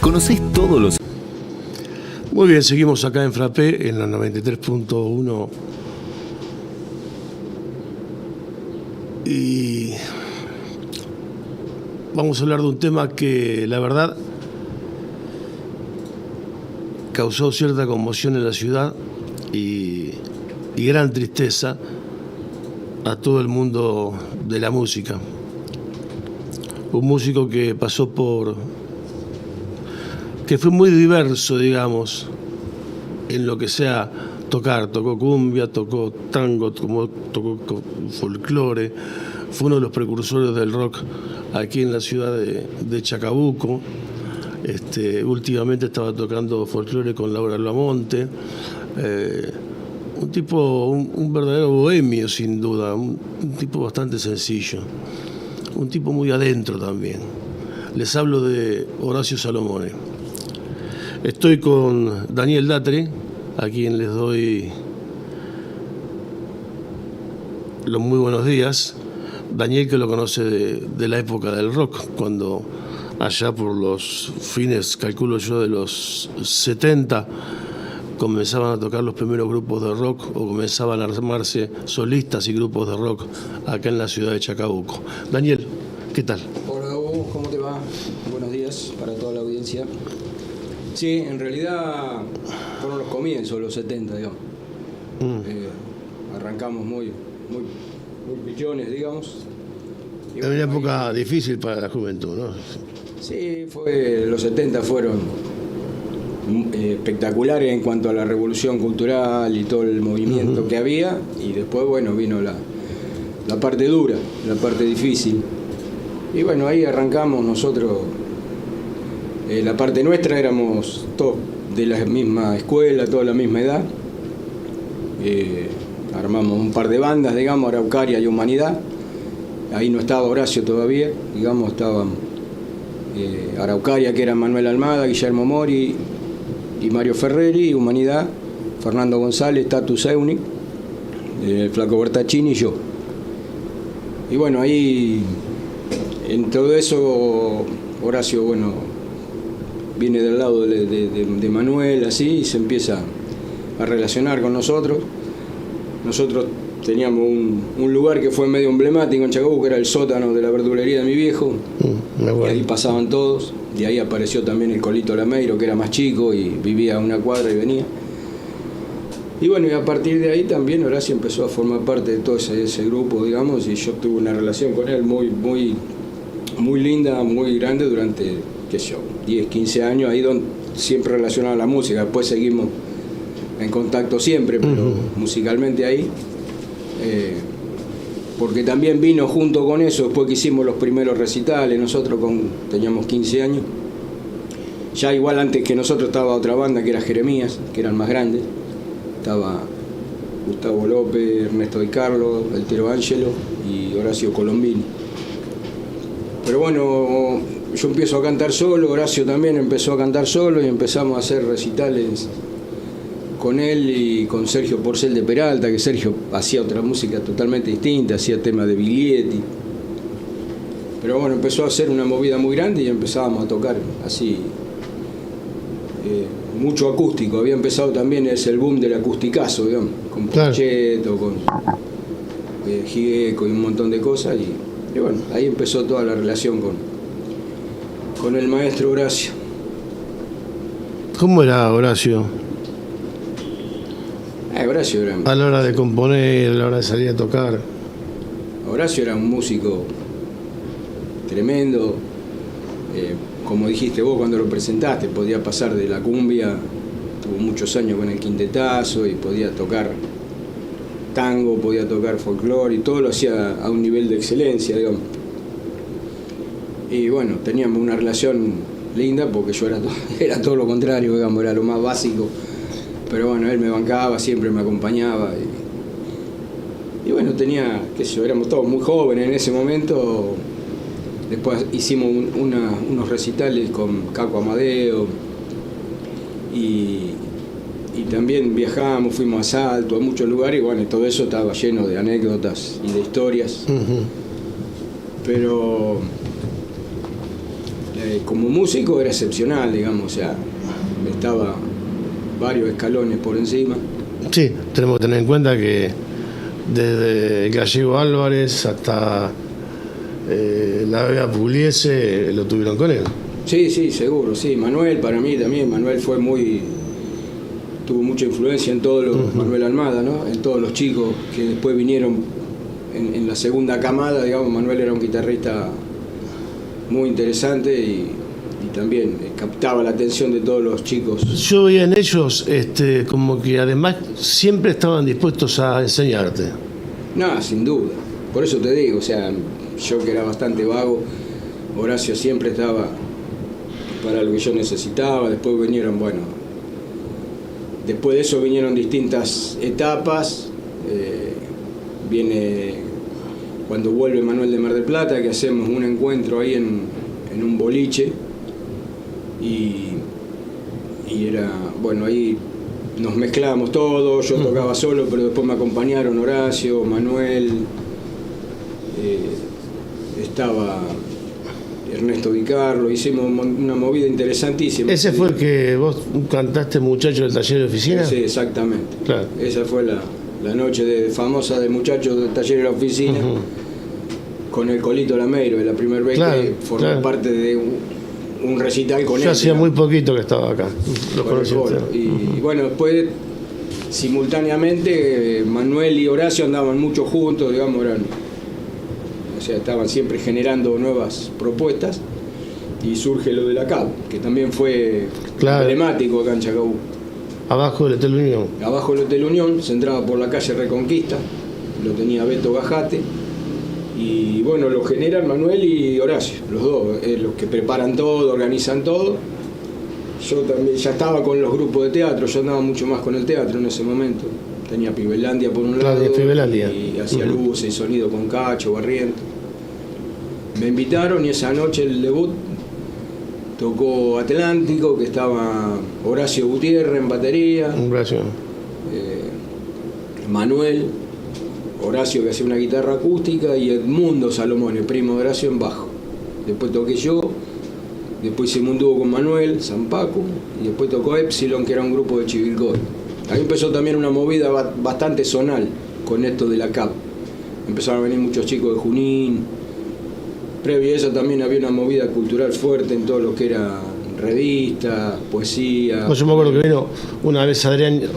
¿Conocés todos los...? Muy bien, seguimos acá en Frappé, en la 93.1. Y vamos a hablar de un tema que, la verdad, causó cierta conmoción en la ciudad y gran tristeza a todo el mundo de la música. Un músico que pasó que fue muy diverso, digamos, en lo que sea tocar. Tocó cumbia, tocó tango, tocó folclore. Fue uno de los precursores del rock aquí en la ciudad de Chacabuco. Últimamente estaba tocando folclore con Laura Lamonte. Un tipo, un verdadero bohemio, sin duda. Un tipo bastante sencillo. Un tipo muy adentro también. Les hablo de Horacio Salomone. Estoy con Daniel Datre, a quien les doy los muy buenos días. Daniel, que lo conoce de la época del rock, cuando allá por los fines, calculo yo, de los 70, comenzaban a tocar los primeros grupos de rock o comenzaban a armarse solistas y grupos de rock acá en la ciudad de Chacabuco. Daniel, ¿qué tal? Hola Hugo, ¿cómo te va? Buenos días para toda la audiencia. Sí, en realidad fueron los comienzos, los 70, digamos. Arrancamos muy pichones, digamos. Era una época difícil para la juventud, ¿no? Sí, los 70 fueron espectaculares en cuanto a la revolución cultural y todo el movimiento que había, y después, bueno, vino la parte dura, la parte difícil. Y bueno, ahí arrancamos nosotros. La parte nuestra éramos todos de la misma escuela, toda la misma edad. Armamos un par de bandas, digamos, Araucaria y Humanidad. Ahí no estaba Horacio todavía, digamos, estaban Araucaria, que era Manuel Almada, Guillermo Mori y Mario Ferreri, y Humanidad, Fernando González, Tatu Zeunik, el Flaco Bertaccini y yo. Y bueno, ahí en todo eso Horacio, bueno, viene del lado de Manuel, así, y se empieza a relacionar con nosotros. Nosotros teníamos un lugar que fue medio emblemático en Chacabuco, que era el sótano de la verdulería de mi viejo, y ahí pasaban todos. De ahí apareció también el Colito Lameiro, que era más chico y vivía a una cuadra y venía. Y bueno, y a partir de ahí también Horacio empezó a formar parte de todo ese grupo, digamos, y yo tuve una relación con él muy linda, muy grande durante, qué sé yo, 10, 15 años, ahí donde siempre relacionado a la música. Después seguimos en contacto siempre, pero musicalmente ahí, porque también vino junto con eso, después que hicimos los primeros recitales, nosotros teníamos 15 años, ya igual antes que nosotros estaba otra banda que era Jeremías, que eran más grandes, estaba Gustavo López, Ernesto Di Carlo, El Tero Ángelo y Horacio Colombini. Pero bueno, yo empiezo a cantar solo, Horacio también empezó a cantar solo y empezamos a hacer recitales con él y con Sergio Porcel de Peralta, que Sergio hacía otra música totalmente distinta, hacía temas de Biglietti. Pero bueno, empezó a hacer una movida muy grande y empezábamos a tocar así, mucho acústico. Había empezado también el boom del acusticazo, digamos, con Porchetto, con Gieco y un montón de cosas. Y bueno, ahí empezó toda la relación con el maestro Horacio. ¿Cómo era Horacio? Horacio era... A la hora de componer, a la hora de salir a tocar. Horacio era un músico tremendo. Como dijiste vos cuando lo presentaste, podía pasar de la cumbia, tuvo muchos años con el quintetazo y podía tocar tango, podía tocar folclore y todo lo hacía a un nivel de excelencia, digamos. Y bueno, teníamos una relación linda porque yo era todo lo contrario, digamos, era lo más básico. Pero bueno, él me bancaba, siempre me acompañaba. Y bueno, qué sé yo, éramos todos muy jóvenes en ese momento. Después hicimos unos recitales con Caco Amadeo. Y también viajamos, fuimos a Salto, a muchos lugares. Y bueno, todo eso estaba lleno de anécdotas y de historias. Pero como músico era excepcional, digamos, o sea, estaba varios escalones por encima. Sí, tenemos que tener en cuenta que desde el Gallego Álvarez hasta la Vega Pugliese lo tuvieron con él. Sí, seguro, sí. Manuel, para mí también, Manuel tuvo mucha influencia en todos los, Manuel Almada, ¿no? En todos los chicos que después vinieron en la segunda camada, digamos. Manuel era un guitarrista muy interesante y también captaba la atención de todos los chicos. Yo veía en ellos como que además siempre estaban dispuestos a enseñarte. No, sin duda. Por eso te digo, o sea, yo que era bastante vago, Horacio siempre estaba para lo que yo necesitaba. Después después de eso vinieron distintas etapas. Viene cuando vuelve Manuel de Mar del Plata, que hacemos un encuentro ahí en un boliche. Y era, bueno, ahí nos mezclábamos todos, yo tocaba solo, pero después me acompañaron Horacio, Manuel, estaba Ernesto Vicarlo, hicimos una movida interesantísima. ¿Ese fue el que vos cantaste, Muchacho del Taller de Oficina? Sí, exactamente. Claro. Esa fue la noche famosa de Muchachos del Taller de la Oficina, con el Colito Lameiro, la primera vez que formó parte de un recital con él. Yo hacía muy poquito que estaba acá. Los conocí. Y bueno, después simultáneamente Manuel y Horacio andaban mucho juntos, digamos, estaban siempre generando nuevas propuestas, y surge lo de la CAP, que también fue emblemático acá en Chacabuco. Abajo del Hotel Unión. Abajo del Hotel Unión, se entraba por la calle Reconquista, lo tenía Beto Gajate. Y bueno, lo generan Manuel y Horacio, los dos, los que preparan todo, organizan todo. Yo también ya estaba con los grupos de teatro, yo andaba mucho más con el teatro en ese momento. Tenía Pibelandia por un lado y hacía luces y sonido con Cacho, Barriento. Me invitaron y esa noche el debut tocó Atlántico, que estaba Horacio Gutiérrez en batería, Manuel, Horacio que hacía una guitarra acústica y Edmundo Salomón, el primo de Horacio, en bajo. Después toqué yo, después hicimos un dúo con Manuel, San Paco, y después tocó Epsilon, que era un grupo de Chivilcoy. Ahí empezó también una movida bastante zonal con esto de la CAP. Empezaron a venir muchos chicos de Junín. Previo a eso también había una movida cultural fuerte en todo lo que era revistas, poesía. Yo me acuerdo que vino una vez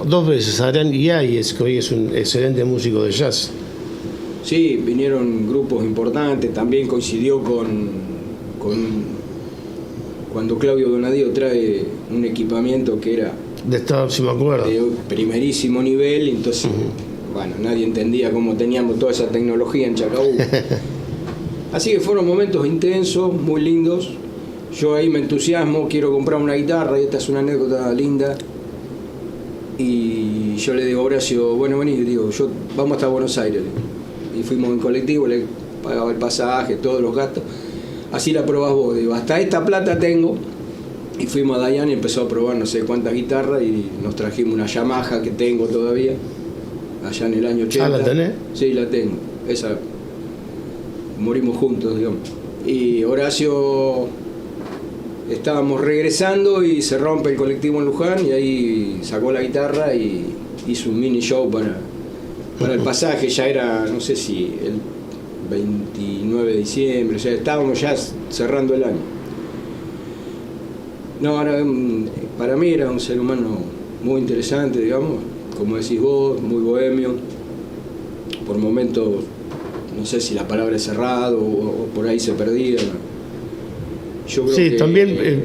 dos veces Adrián Iáñez, que hoy es un excelente músico de jazz. Sí, vinieron grupos importantes, también coincidió con cuando Claudio Donadío trae un equipamiento que era si me acuerdo, de primerísimo nivel, entonces bueno, nadie entendía cómo teníamos toda esa tecnología en Chacabuco. Así que fueron momentos intensos, muy lindos. Yo ahí me entusiasmo, quiero comprar una guitarra, y esta es una anécdota linda. Y yo le digo a Horacio, bueno, vení, digo, vamos hasta Buenos Aires. Y fuimos en colectivo, le pagaba el pasaje, todos los gastos. Así la probás vos, digo, hasta esta plata tengo. Y fuimos a Dayan y empezó a probar no sé cuántas guitarras y nos trajimos una Yamaha que tengo todavía, allá en el año 80. ¿La tenés? Sí, la tengo. Esa, morimos juntos, digamos. Y Horacio, estábamos regresando y se rompe el colectivo en Luján y ahí sacó la guitarra y hizo un mini show para el pasaje. Ya era, no sé si el 29 de diciembre, o sea, estábamos ya cerrando el año. No, para mí era un ser humano muy interesante, digamos, como decís vos, muy bohemio, por momentos, no sé si la palabra es cerrado o por ahí se perdía. Yo creo que también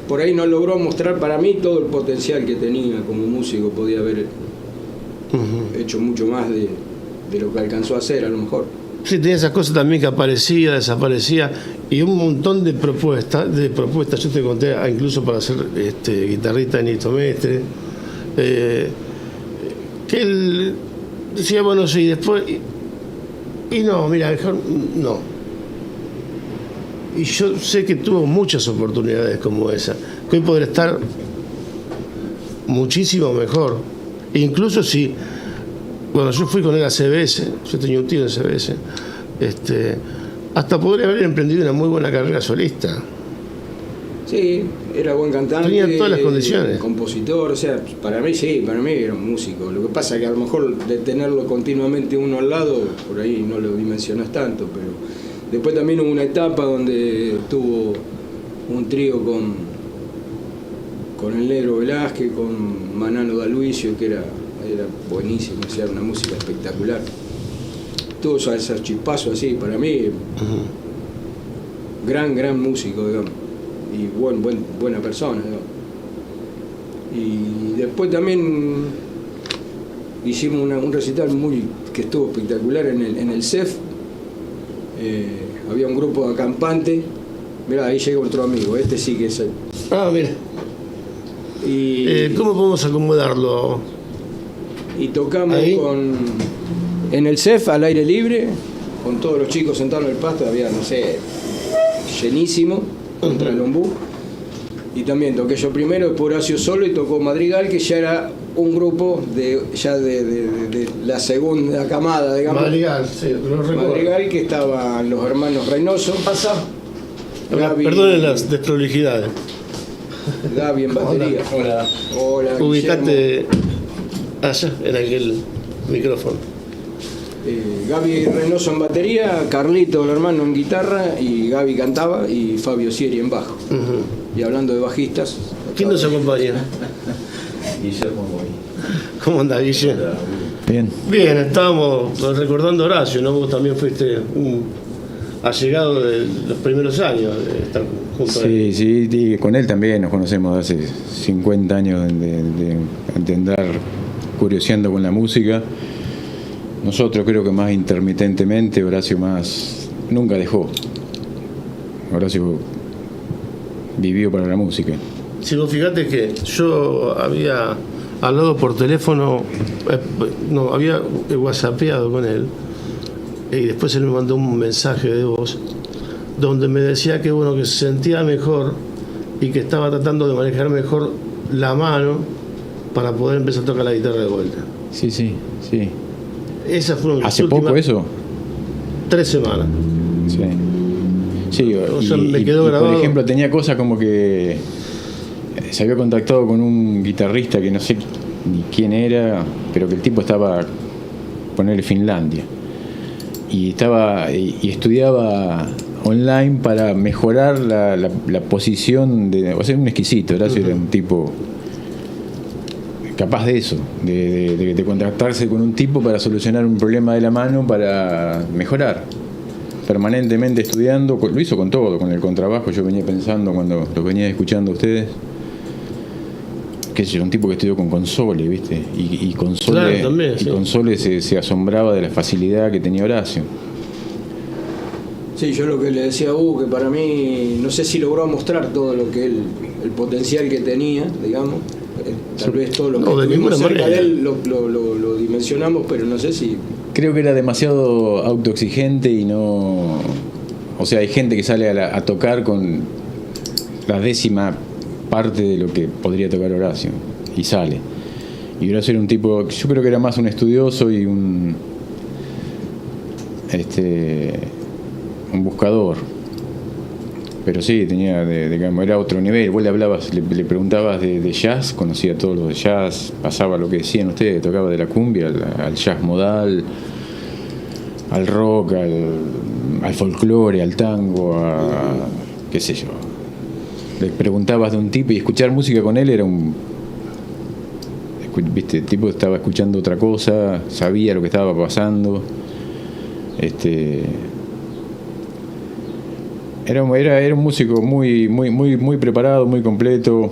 por ahí no logró mostrar para mí todo el potencial que tenía como músico, podía haber hecho mucho más de lo que alcanzó a hacer a lo mejor. Sí, tenía esas cosas también que aparecía, desaparecía, y un montón de propuestas. Yo te conté, incluso para ser guitarrista en Nito Mestre, que él decía, bueno, sí, después, y no, mira, mejor no. Y yo sé que tuvo muchas oportunidades como esa, que hoy podría estar muchísimo mejor. Incluso si, bueno, yo fui con él a CBS, yo tenía un tío en CBS, hasta podría haber emprendido una muy buena carrera solista. Sí, era buen cantante. Tenía todas las condiciones. Compositor, o sea, para mí era un músico. Lo que pasa es que a lo mejor de tenerlo continuamente uno al lado, por ahí no lo dimensionas tanto, pero después también hubo una etapa donde tuvo un trío con el Negro Velázquez, con Manano D'Aluisio, que era buenísimo, o sea, una música espectacular. Tuvo esos chispazos así, para mí, gran músico, digamos, y buena persona, digamos. Y después también hicimos un recital que estuvo espectacular en el CEF. Había un grupo de acampantes. Mirá, ahí llega otro amigo, este sí que es el... Ah, mira. ¿Cómo podemos acomodarlo? Y tocamos ¿ahí? En el CEF, al aire libre, con todos los chicos sentados en el pasto, había, no sé, llenísimo, contra el ombú. Y también toqué yo primero, después Horacio solo, y tocó Madrigal, que ya era un grupo de la segunda camada, digamos. Madrigal, sí, lo recuerdo. Madrigal, que estaban los hermanos Reynoso. Pasa. Gaby, Perdonen las desprolijidades. Gaby en batería. Hola. Ubicate allá, en aquel micrófono. Gaby Reynoso en batería, Carlito, el hermano, en guitarra, y Gaby cantaba, y Fabio Sieri en bajo. Y hablando de bajistas... ¿Quién nos acompaña? Guillermo Moy. ¿Cómo andás, Guille? Bien, estábamos recordando a Horacio, ¿no? Vos también fuiste un allegado de los primeros años de estar junto a él. Sí, y con él también nos conocemos hace 50 años de andar curioseando con la música. Nosotros creo que más intermitentemente, Horacio más nunca dejó. Horacio vivió para la música. Si vos fijate que yo había hablado por teléfono, había whatsappeado con él, y después él me mandó un mensaje de voz donde me decía que bueno, que se sentía mejor y que estaba tratando de manejar mejor la mano para poder empezar a tocar la guitarra de vuelta. Sí. Esas fueron ¿Hace poco eso? 3 semanas. Sí, o sea, me quedó grabado. Por ejemplo, tenía cosas como que se había contactado con un guitarrista que no sé ni quién era, pero que el tipo estaba, ponerle Finlandia, y estudiaba online para mejorar la posición o sea, un exquisito. Horacio era un tipo capaz de eso, de contactarse con un tipo para solucionar un problema de la mano, para mejorar, permanentemente estudiando. Lo hizo con todo, con el contrabajo. Yo venía pensando cuando los venía escuchando a ustedes, que es un tipo que estudió con Console, ¿viste? Y Console, claro, también, sí. Console se asombraba de la facilidad que tenía Horacio. Sí, yo lo que le decía a Hugo, que para mí, no sé si logró mostrar todo lo que el potencial que tenía, digamos. Tal vez todo lo que estuvimos cerca de él lo dimensionamos, pero no sé si... Creo que era demasiado autoexigente y no... O sea, hay gente que sale a tocar con la 10ª parte de lo que podría tocar Horacio, y sale. Y Horacio era un tipo, yo creo que era más un estudioso y un buscador. Pero sí, tenía era otro nivel. Vos le hablabas, le preguntabas de jazz, conocía todo lo de jazz, pasaba lo que decían ustedes, tocaba de la cumbia al jazz modal, al rock, al folclore, al tango, qué sé yo. Le preguntabas de un tipo, y escuchar música con él era viste, el tipo estaba escuchando otra cosa, sabía lo que estaba pasando. Era un músico muy preparado, muy completo.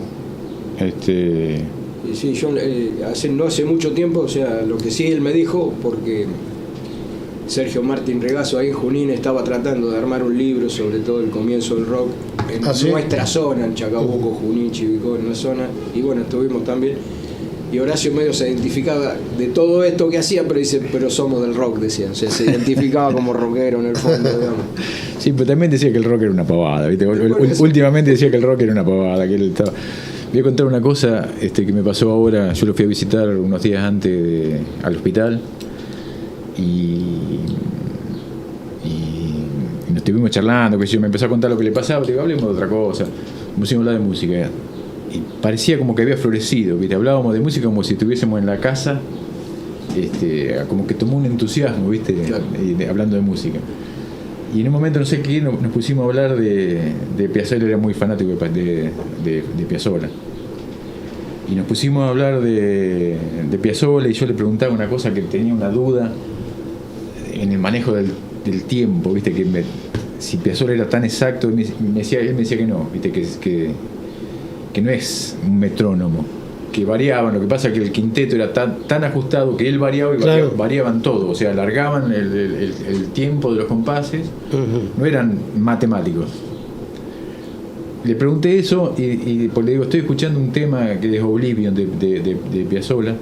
Sí, yo no hace mucho tiempo, o sea, lo que sí él me dijo, porque Sergio Martín Regazo ahí en Junín estaba tratando de armar un libro sobre todo el comienzo del rock en nuestra zona, en Chacabuco, Junín, Chivicó, en la zona, y bueno, estuvimos también. Y Horacio medio se identificaba de todo esto que hacía, pero dice, pero somos del rock, decían. O sea, se identificaba como rockero en el fondo, digamos. Sí, pero también decía que el rock era una pavada, ¿viste? Últimamente decía que el rock era una pavada, que él estaba... Voy a contar una cosa que me pasó ahora. Yo lo fui a visitar unos días antes al hospital y estuvimos charlando, que yo me empezó a contar lo que le pasaba, digo, hablemos de otra cosa, me pusimos a hablar de música, y parecía como que había florecido, ¿viste? Hablábamos de música como si estuviésemos en la casa, como que tomó un entusiasmo, ¿viste? Claro. Hablando de música. Y en un momento, no sé qué, nos pusimos a hablar de Piazzolla, era muy fanático de Piazzolla. Y nos pusimos a hablar de Piazzolla, y yo le preguntaba una cosa que tenía una duda en el manejo del tiempo, ¿viste? Si Piazzolla era tan exacto, él me decía que no, ¿viste? Que no es un metrónomo, que variaban. Lo que pasa es que el quinteto era tan ajustado que él variaba y Claro. variaban todo, o sea, alargaban el tiempo de los compases, no eran matemáticos. Le pregunté eso y pues le digo, estoy escuchando un tema que es Oblivion de Piazzolla,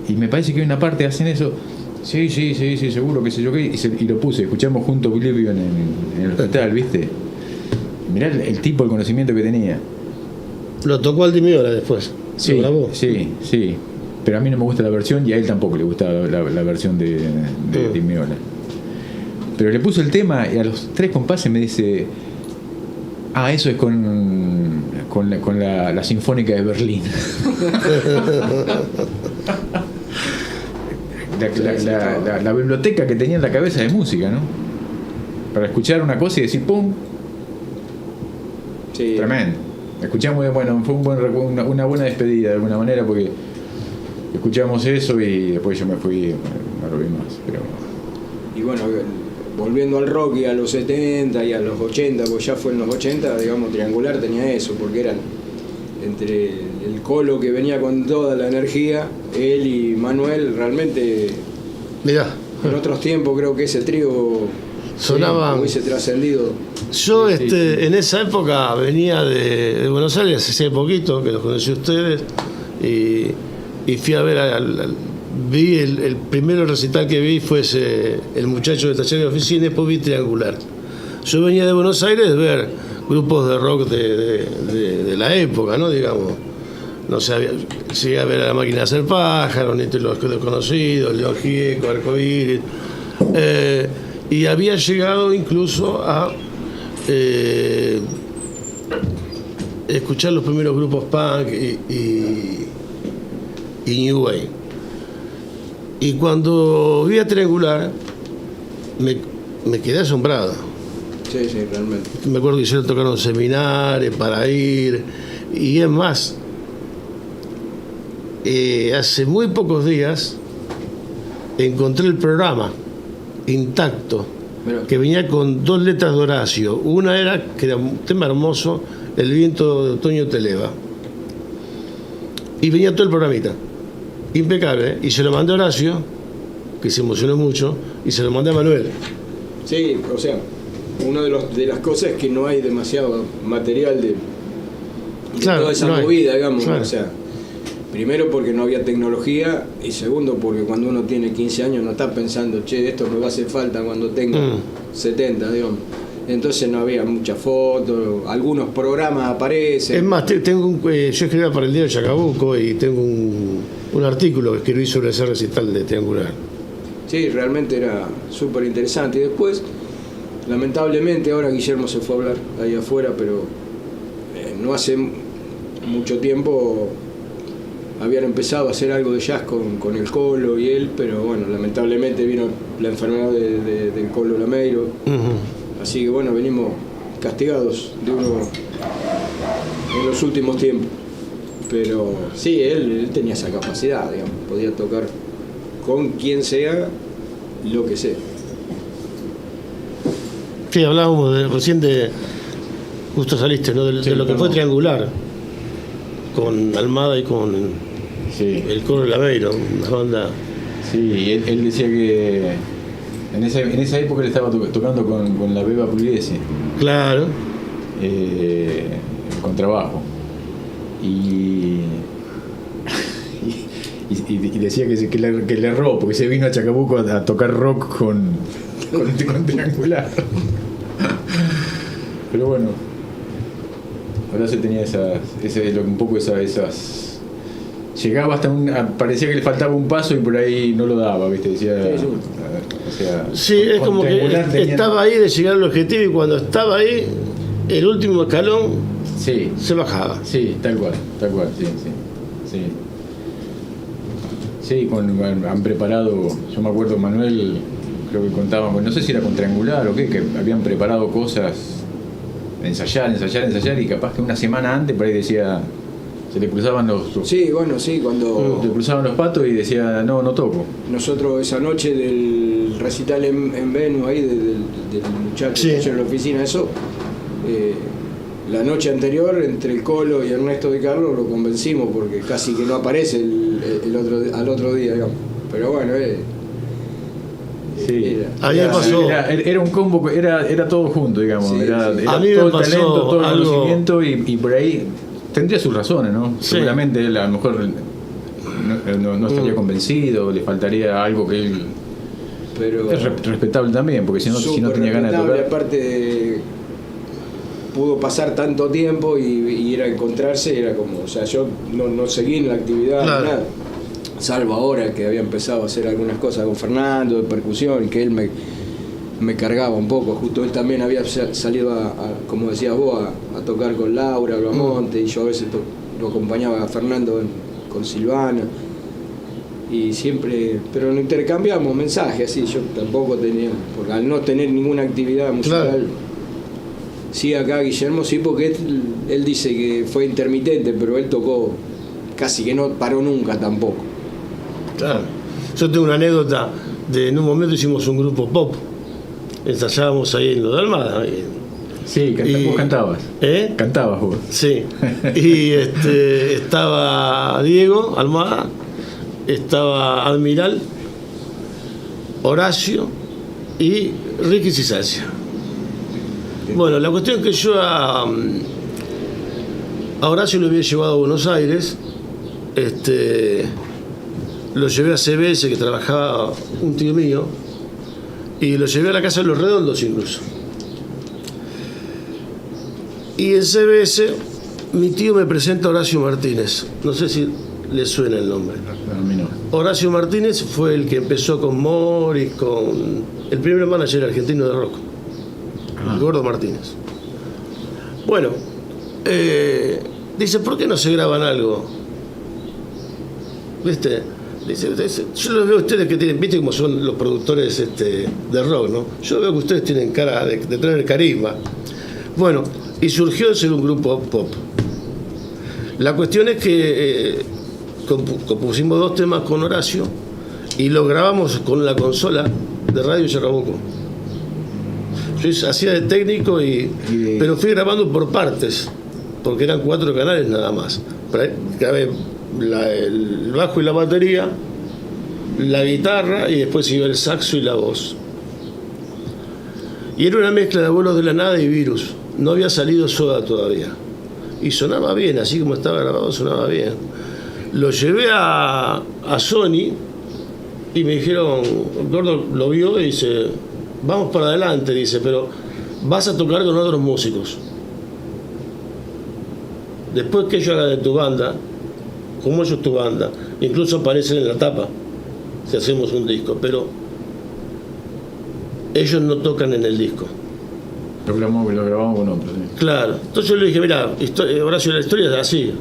y me parece que hay una parte hacen eso. Sí, seguro, qué sé yo qué, y lo puse, escuchamos juntos Oblivion en el hospital, ¿viste? Mirá el tipo, el conocimiento que tenía. Lo tocó al Di Meola después. Sí, Lo grabó. sí. Pero a mí no me gusta la versión, y a él tampoco le gustaba la versión de Di Meola. Pero le puso el tema y a los 3 compases me dice: eso es con la Sinfónica de Berlín. la biblioteca que tenía en la cabeza de música, ¿no? Para escuchar una cosa y decir ¡pum! Sí. Tremendo. Escuchamos, bueno, fue una buena despedida de alguna manera, porque escuchamos eso y después yo me fui, no lo vi más. Pero Y bueno, volviendo al rock y a los 70 y a los 80, pues ya fue en los 80, digamos, Triangular tenía eso, porque eran entre el Colo, que venía con toda la energía, él y Manuel, realmente Mirá, en otros tiempos creo que ese trío sonaban. hubiese trascendido. Yo Sí. en esa época venía de Buenos Aires, hace poquito que los conocí a ustedes, y fui a ver vi el primer recital que vi fue El Muchacho de Taller de Oficina, y después vi Triangular. Yo venía de Buenos Aires de ver grupos de rock de la época, ¿no? Digamos, no sé, llegué a ver a La Máquina de Hacer Pájaros, Ni los Desconocidos, León Gieco, Arcoíris, y había llegado incluso a escuchar los primeros grupos punk y New Wave. Y cuando vi a Triangular me quedé asombrado. Sí, realmente. Me acuerdo que hicieron tocar un seminario para ir, y es más, hace muy pocos días encontré el programa intacto, Mirá. que venía con 2 letras de Horacio. Una era, que era un tema hermoso, El viento de otoño te eleva, y venía todo el programita impecable, y se lo mandé a Horacio, que se emocionó mucho, y se lo mandé a Manuel. Sí, o sea, una de las cosas es que no hay demasiado material de Claro, toda esa no hay. movida, digamos. Claro. O sea, primero porque no había tecnología, y segundo porque cuando uno tiene 15 años no está pensando, che, esto me va a hacer falta cuando tenga 70, digamos. Entonces no había muchas fotos, algunos programas aparecen. Es más, tengo yo escribía para el diario Chacabuco, y tengo un artículo que escribí sobre ese recital de Triangular. Sí, realmente era súper interesante. Y después, lamentablemente, ahora Guillermo se fue a hablar ahí afuera, pero no hace mucho tiempo habían empezado a hacer algo de jazz con el Colo y él, pero bueno, lamentablemente vino la enfermedad del Colo Lameiro. Así que bueno, venimos castigados de uno en los últimos tiempos. Pero sí, él tenía esa capacidad, digamos, podía tocar con quien sea, lo que sea. Sí, hablábamos recién justo saliste, ¿no? De lo que fue Triangular, con Almada y con sí. el Coro Lameiro, una banda. Sí, él decía que en esa época él estaba tocando con la Beba Pugliese, Claro. con trabajo. Y decía que le erró, porque se vino a Chacabuco a tocar rock con Triangular. Pero bueno, ahora se tenía un poco esas. Llegaba hasta parecía que le faltaba un paso y por ahí no lo daba, ¿viste? Decía, Sí. sea, Sí, es como que triangular tenía- estaba ahí de llegar al objetivo y cuando estaba ahí, el último escalón Sí, se bajaba. sí, tal cual, sí, sí. Sí, sí han preparado, yo me acuerdo Manuel, creo que contaban, no sé si era con triangular o qué, que habían preparado cosas, ensayar y capaz que una semana antes por ahí decía, se le cruzaban los Sí, bueno, sí, cuando le cruzaban los patos y decía no toco. nosotros esa noche del recital en Venus, ahí del muchacho Sí. que en la oficina, eso, la noche anterior, entre el Colo y Ernesto de Carlos, lo convencimos porque casi que no aparece al otro día, digamos. Pero bueno, Sí. A mí me pasó. Era un combo, era todo junto, digamos. Sí, era sí. era A mí me todo el pasó talento, todo el algo- conocimiento y por ahí tendría sus razones, ¿no? Sí. Seguramente él a lo mejor no estaría convencido, le faltaría algo que él. pero Es respetable también, porque si no súper tenía ganas de respetable, tocar. aparte pudo pasar tanto tiempo y era encontrarse, era como, o sea, yo no seguí en la actividad, Claro. nada, salvo ahora que había empezado a hacer algunas cosas con Fernando de percusión y que él me cargaba un poco, justo él también había salido como decías vos, a tocar con Laura Blamonte, y yo a veces lo acompañaba a Fernando con Silvana. Y siempre, pero no intercambiamos mensajes, así, yo tampoco tenía, porque al no tener ninguna actividad musical, Claro. sí acá Guillermo sí, porque él dice que fue intermitente, pero él tocó, casi que no paró nunca tampoco. Claro. Yo tengo una anécdota en un momento hicimos un grupo pop, ensayábamos ahí en lo de Almada. Sí, vos cantabas. ¿Eh? Cantabas vos. Sí. Y estaba Diego Almada, estaba Admiral, Horacio y Ricky Cisacia. Bueno, la cuestión es que yo a Horacio lo había llevado a Buenos Aires, lo llevé a CBS, que trabajaba un tío mío, y lo llevé a la Casa de los Redondos incluso. Y en CBS mi tío me presenta a Horacio Martínez, no sé si le suena el nombre. A mí no. Horacio Martínez fue el que empezó con Morris, con el primer manager argentino de rock, el Gordo Martínez. Bueno, dice, ¿por qué no se graban algo? ¿Viste? Dice, yo los veo a ustedes que tienen, viste cómo son los productores de rock, ¿no? Yo veo que ustedes tienen cara de tener carisma. Bueno, y surgió de ser un grupo pop. La cuestión es que compusimos 2 temas con Horacio y lo grabamos con la consola de Radio Chacabuco. Yo hacía de técnico, pero fui grabando por partes, porque eran 4 canales nada más. Grabé el bajo y la batería, la guitarra y después iba el saxo y la voz. Y era una mezcla de Abuelos de la Nada y Virus. No había salido Soda todavía. Y sonaba bien, así como estaba grabado, sonaba bien. Lo llevé a Sony y me dijeron, el Gordo lo vio y dice, vamos para adelante, dice, pero vas a tocar con otros músicos. Después que yo haga de tu banda, como ellos tu banda, incluso aparecen en la tapa si hacemos un disco, pero ellos no tocan en el disco. Lo grabamos con otros. Sí. Claro, entonces yo le dije, mira, Horacio, la historia es así,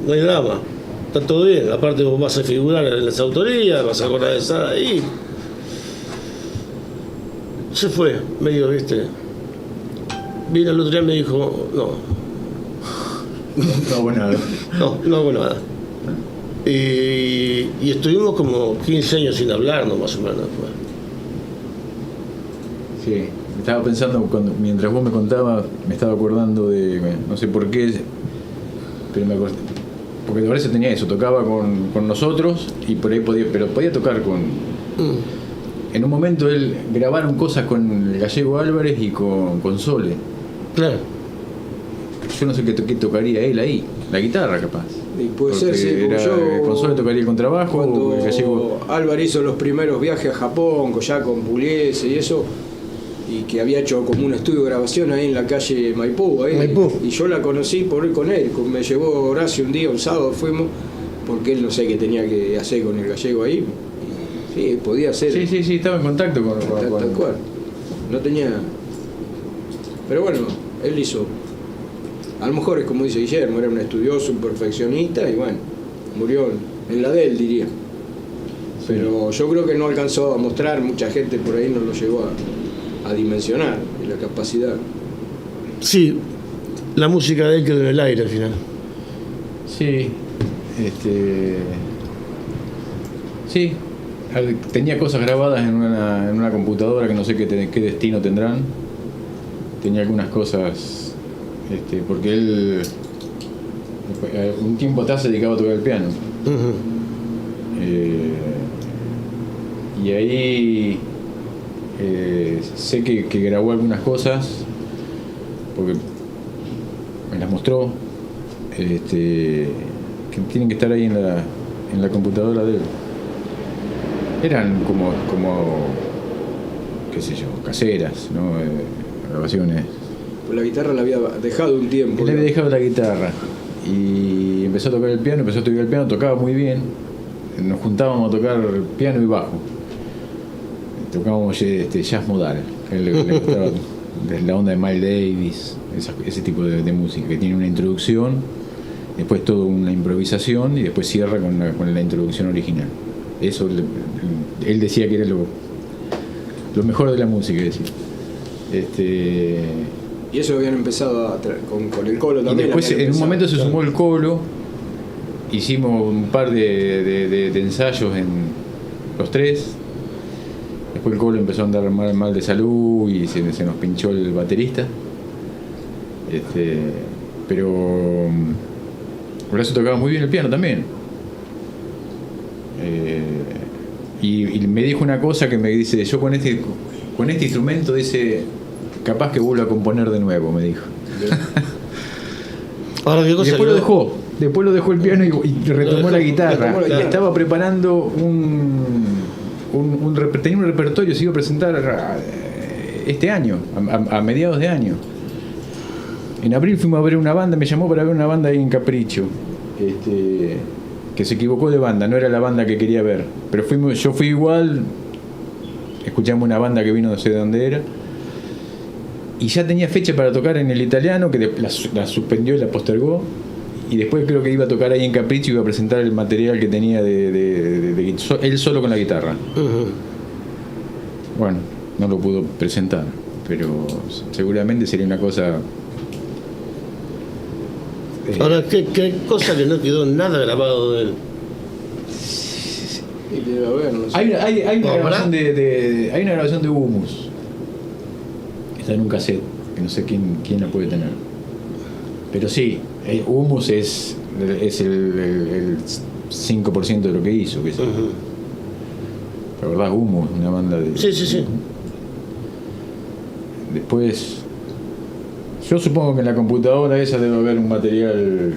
no hay drama, está todo bien, aparte vos vas a figurar en las autorías, vas a acordar de estar ahí. Se fue, medio, viste, vino el otro día y me dijo, No hago nada. no hago nada. Y estuvimos como 15 años sin hablarnos, más o menos. Pues. Sí, estaba pensando, mientras vos me contabas, me estaba acordando de, no sé por qué, pero me acordé, porque de verdad tenía eso, tocaba con nosotros y por ahí podía tocar con... En un momento él grabaron cosas con el Gallego Álvarez y con Sole. Claro. Yo no sé qué tocaría él ahí, la guitarra capaz. Y puede Porque ser, sí, como yo, con Sole tocaría el contrabajo, cuando el Gallego... Álvarez hizo los primeros viajes a Japón, ya con Pugliese y eso, y que había hecho como un estudio de grabación ahí en la calle Maipú, y yo la conocí por ir con él, me llevó Horacio un día, un sábado fuimos, porque él no sé qué tenía que hacer con el Gallego ahí, Sí, podía ser. Sí, estaba en contacto con... Tal cual. No tenía... Pero bueno, él hizo... A lo mejor es como dice Guillermo, era un estudioso, un perfeccionista y bueno, murió en la de él, diría. Pero yo creo que no alcanzó a mostrar, mucha gente por ahí no lo llegó a dimensionar, la capacidad. Sí, la música de él quedó en el aire al final. Sí, sí, tenía cosas grabadas en una computadora que no sé qué destino tendrán. Tenía algunas cosas, porque él un tiempo atrás se dedicaba a tocar el piano. Y ahí sé que grabó algunas cosas, porque me las mostró, que tienen que estar ahí en la computadora de él. Eran como qué sé yo, caseras, ¿no? Grabaciones. Pues la guitarra la había dejado un tiempo. Él había dejado la guitarra y empezó a tocar el piano, tocaba muy bien. Nos juntábamos a tocar piano y bajo. Tocábamos jazz modal, que a él le gustaba, desde la onda de Miles Davis, ese tipo de música, que tiene una introducción, después toda una improvisación y después cierra con la introducción original. Eso él decía que era lo mejor de la música, decía. Y eso habían empezado con el Colo también. Y después en un momento se sumó el Colo, hicimos un par de ensayos en los tres. Después el Colo empezó a andar mal de salud y se nos pinchó el baterista. Pero por eso tocaba muy bien el piano también. Y me dijo una cosa que me dice, yo con este instrumento, dice, capaz que vuelvo a componer de nuevo, me dijo. Ahora, ¿qué cosa? Y después lo dejó el piano y retomó la guitarra. Estaba preparando tenía un repertorio, se iba a presentar este año, a mediados de año. En abril fuimos a ver una banda, me llamó para ver una banda ahí en Capricho, que se equivocó de banda, no era la banda que quería ver, pero yo fui igual, escuchamos una banda que vino no sé de dónde era, y ya tenía fecha para tocar en el Italiano, que la suspendió y la postergó, y después creo que iba a tocar ahí en Capricho y iba a presentar el material que tenía de él solo con la guitarra. Bueno, no lo pudo presentar, pero seguramente sería una cosa... Ahora, ¿qué cosa que no quedó nada grabado de él? Y debe haber, no sé. Hay una grabación hay una grabación de Humus. Está en un cassette, que no sé quién la puede tener. Pero sí, Humus es el 5% de lo que hizo. Que la verdad, Humus, una banda de... Sí. Después... Yo supongo que en la computadora esa debe haber un material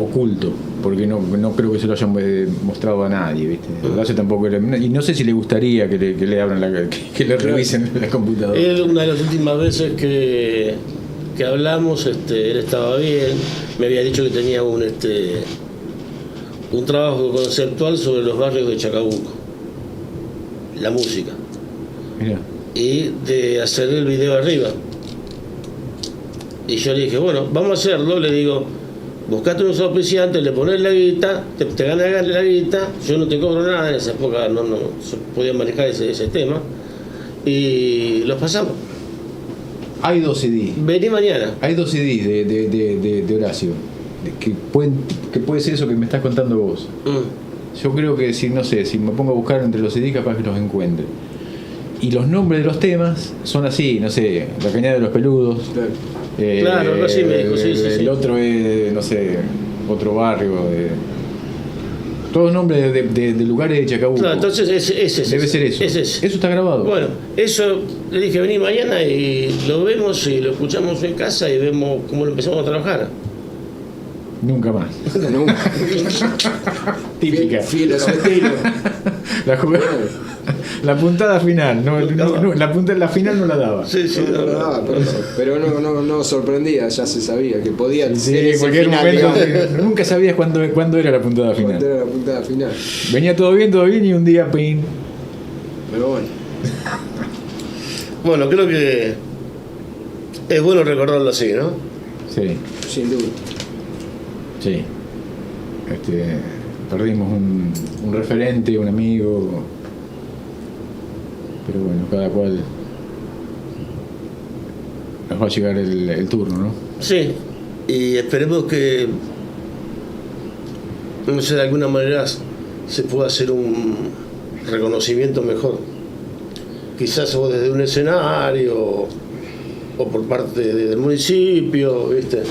oculto, porque no creo que se lo hayan mostrado a nadie, ¿viste? Hace tampoco y no sé si le gustaría que le abran que le revisen la computadora. Una de las últimas veces que hablamos, él estaba bien, me había dicho que tenía un trabajo conceptual sobre los barrios de Chacabuco, la música. Mirá. Y de hacer el video arriba. Y yo le dije, bueno, vamos a hacerlo. Le digo, buscate unos auspiciantes, le pones la guita, te ganas la guita, yo no te cobro nada. En esa época no se podía manejar ese tema. Y los pasamos. Hay 2 CDs. Vení mañana. Hay 2 CDs de Horacio. Que puede ser eso que me estás contando vos. Yo creo que si me pongo a buscar entre los CDs, capaz que los encuentre. Y los nombres de los temas son así, no sé, La Cañada de los Peludos. Claro, algo así me dijo, sí. El otro es, no sé, otro barrio. Todos nombres de lugares de Chacabuco. Claro, entonces debe ser eso. Eso está grabado. Bueno, eso le dije, vení mañana y lo vemos y lo escuchamos en casa y vemos cómo lo empezamos a trabajar. Nunca más. Nunca. Típica. Fiel a su estilo. La jugada. La puntada final, la final no la daba. Sí, sí, No, pero no sorprendía, ya se sabía que podía Sí, ser en ese cualquier final, momento, digamos. nunca sabías cuándo era la puntada Cuando final. era la puntada final. Venía todo bien y un día pin. Pero bueno, Bueno, creo que es bueno recordarlo así, ¿no? Sí, sin duda. sí. Perdimos un referente, un amigo. Pero bueno, cada cual nos va a llegar el turno, ¿no? Sí, y esperemos que, no sé, de alguna manera se pueda hacer un reconocimiento mejor. Quizás o desde un escenario o por parte del municipio, ¿viste?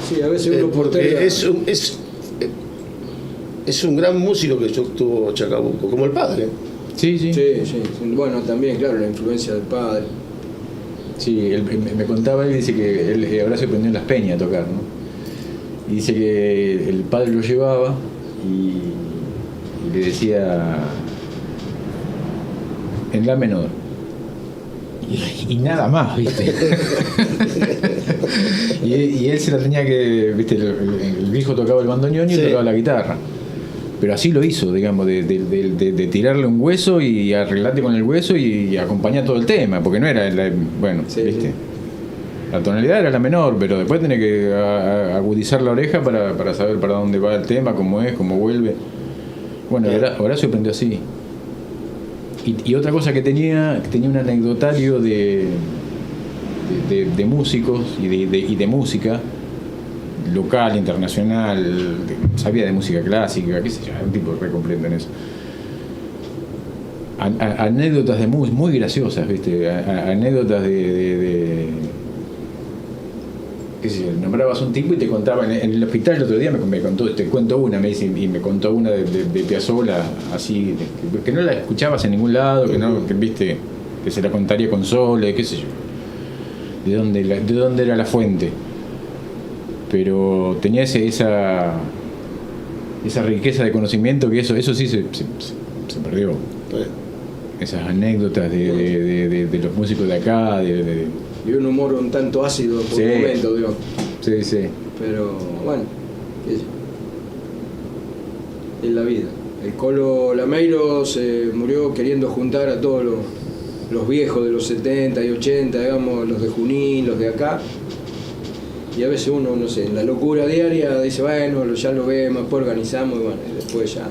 Sí, a veces uno por Porque tele- es un gran músico que tuvo Chacabuco, como el padre. Sí, sí. Sí. Bueno, también, claro, la influencia del padre. Sí, me contaba él, dice que él ahora se aprendió en Las Peñas a tocar, ¿no? Y dice que el padre lo llevaba y le decía en la menor. Y nada más, ¿viste? y él se la tenía que, ¿viste? El viejo tocaba el bandoneón y él Sí. tocaba la guitarra. Pero así lo hizo, digamos, de tirarle un hueso y arreglarte con el hueso y acompañar todo el tema, porque no era, bueno, Sí, ¿viste? sí. La tonalidad era la menor, pero después tenés que agudizar la oreja para saber para dónde va el tema, cómo es, cómo vuelve. Bueno, Horacio aprendió así. Y otra cosa que tenía un anecdotario de músicos y de música local, internacional, sabía de música clásica, qué sé yo, un tipo re completo en eso. Anécdotas de muy graciosas, ¿viste? Anécdotas de qué sé yo, nombrabas un tipo y te contaba en el hospital el otro día me contó, te cuento una, me dice, y me contó una de Piazzolla, así, que no la escuchabas en ningún lado, que viste, que se la contaría con Sole, qué sé yo, de dónde era la fuente. Pero tenía esa riqueza de conocimiento que eso sí se perdió. Esas anécdotas de los músicos de acá, Y un humor un tanto ácido por Sí. un momento, digo. sí. Pero bueno, qué sé yo. Es la vida. El Colo Lameiro se murió queriendo juntar a todos los viejos de los 70 y 80, digamos, los de Junín, los de acá. Y a veces uno, no sé, en la locura diaria dice, bueno, ya lo vemos, después organizamos y bueno, y después ya.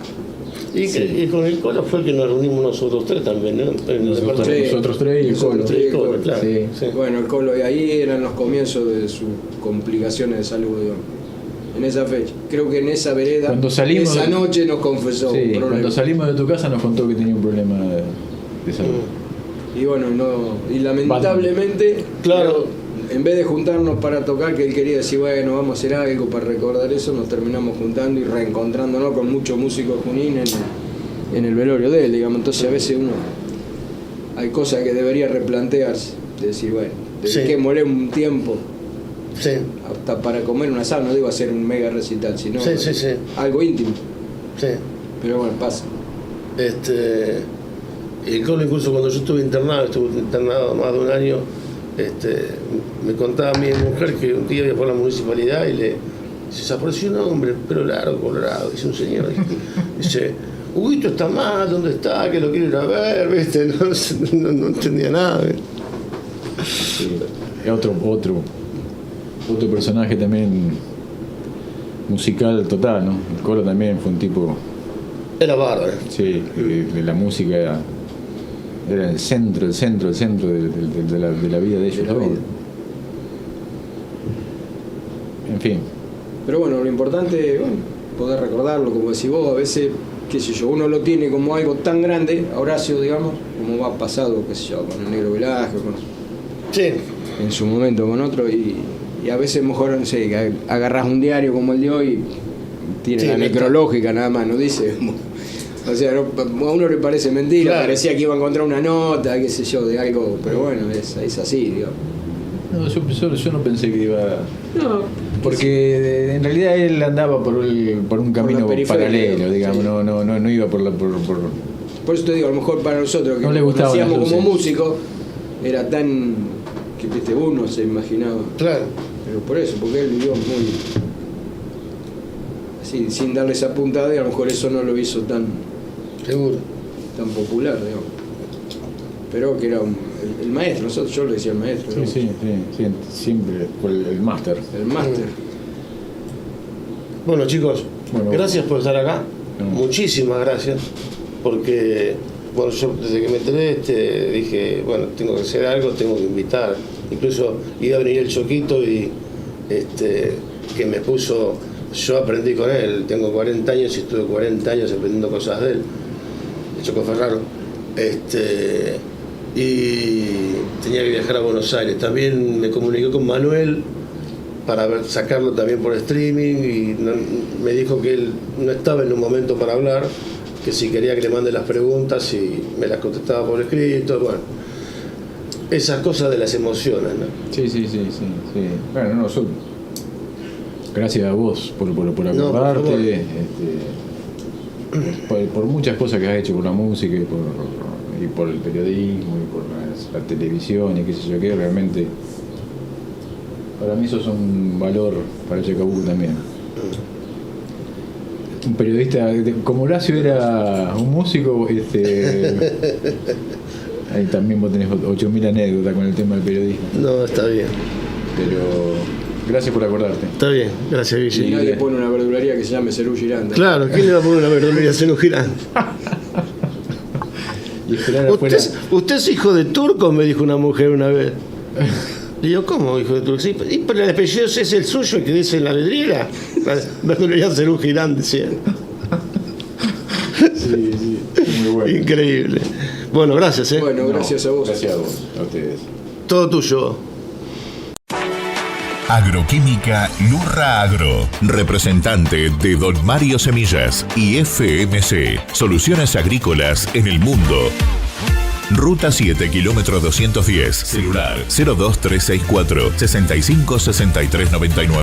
Y con el Colo fue que nos reunimos nosotros tres también, ¿no? Nosotros tres y el Colo. Sí, Colo, claro. Sí. Sí. Bueno, el Colo, y ahí eran los comienzos de sus complicaciones de salud, digamos. En esa fecha. Creo que en esa vereda, Cuando salimos- esa noche nos confesó Sí, un problema. cuando salimos de tu casa nos contó que tenía un problema de salud. Y bueno, y lamentablemente, Claro. en vez de juntarnos para tocar, que él quería decir, bueno, vamos a hacer algo para recordar eso, nos terminamos juntando y reencontrándonos con muchos músicos Junín en el velorio de él, digamos. Entonces a veces uno, hay cosas que debería replantearse, de decir, bueno, dediquémosle un tiempo Sí. hasta para comer un asado, no digo hacer un mega recital, sino Sí, sí, sí. algo íntimo. Sí. Pero bueno, pasa. El Colo, incluso cuando yo estuve internado más de un año, me contaba a mi mujer que un día iba por la municipalidad y le se apareció un hombre, pelo largo, colorado, dice un señor, dice, Huguito está mal, ¿dónde está? Que lo quiero ir a ver, ¿viste? No entendía nada, ¿viste? Sí. Otro personaje también musical total, ¿no? El Colo también fue un tipo, Era bárbaro. sí, de la música era el centro de la vida de ellos. De la ¿no? vida. En fin, Pero bueno, lo importante es, bueno, poder recordarlo, como decís vos, a veces, qué sé yo, uno lo tiene como algo tan grande, a Horacio, digamos, como va pasado, qué sé yo, con el Negro Velázquez, Sí. en su momento con otro, y a veces mejor, no sé, que agarrás un diario como el de hoy, tiene Sí, la no está. necrológica nada más, no dice. O sea, a uno le parece mentira, Claro. parecía que iba a encontrar una nota, qué sé yo, de algo, pero bueno, es así, digamos. no, yo no pensé que iba. No, Porque en realidad él andaba por un camino periferia, paralelo, digamos, sí. no iba por por eso te digo, a lo mejor para nosotros que No le nos gustaban hacíamos las como luces. músicos, era tan que viste, uno se imaginaba. Claro. Pero por eso, porque él vivió muy así, sin darle esa puntada, y a lo mejor eso no lo hizo tan Seguro. popular, digamos. Pero que era el maestro, nosotros, yo le decía el maestro, Sí, ¿no? sí, siempre fue el máster. El máster. Bueno, chicos, Bueno, gracias por estar acá. No. Muchísimas gracias. Porque, bueno, yo desde que me enteré, dije, bueno, tengo que hacer algo, tengo que invitar. Incluso iba a venir el Choquito y que me puso, yo aprendí con él, tengo 40 años y estuve 40 años aprendiendo cosas de él, el Choco Ferraro. Y tenía que viajar a Buenos Aires. También me comuniqué con Manuel para sacarlo también por streaming y me dijo que él no estaba en un momento para hablar, que si quería que le mande las preguntas y me las contestaba por escrito. Bueno, esas cosas de las emociones, ¿no? Sí. Bueno, no, gracias a vos por No, por acordarte, favor. por muchas cosas que has hecho por la música y por el periodismo y por la televisión y qué sé yo qué, realmente para mí eso es un valor para Chacabuco también. Un periodista, como Horacio era un músico, ahí también vos tenés 8.000 anécdotas con el tema del periodismo. No, está bien. Pero gracias por acordarte. Está bien, gracias, Y Guille. nadie pone una verdulería que se llame Cerú Giranda. Claro, ¿quién le va a poner una verdulería a Cerú Girán? Y esperar afuera. ¿Usted es hijo de turco? Me dijo una mujer una vez. Le digo, ¿cómo hijo de turco? Sí, ¿y pero el apellido es el suyo que dice en la vidriera? La verdulería Cerú Girán, decía. Sí, muy bueno. Increíble. Bueno, gracias, ¿eh? Bueno, gracias a vos. Gracias a vos, a ustedes. Todo tuyo. Agroquímica Lurra Agro, representante de Don Mario Semillas y FMC, soluciones agrícolas en el mundo. Ruta 7, kilómetro 210, celular 02364 656399.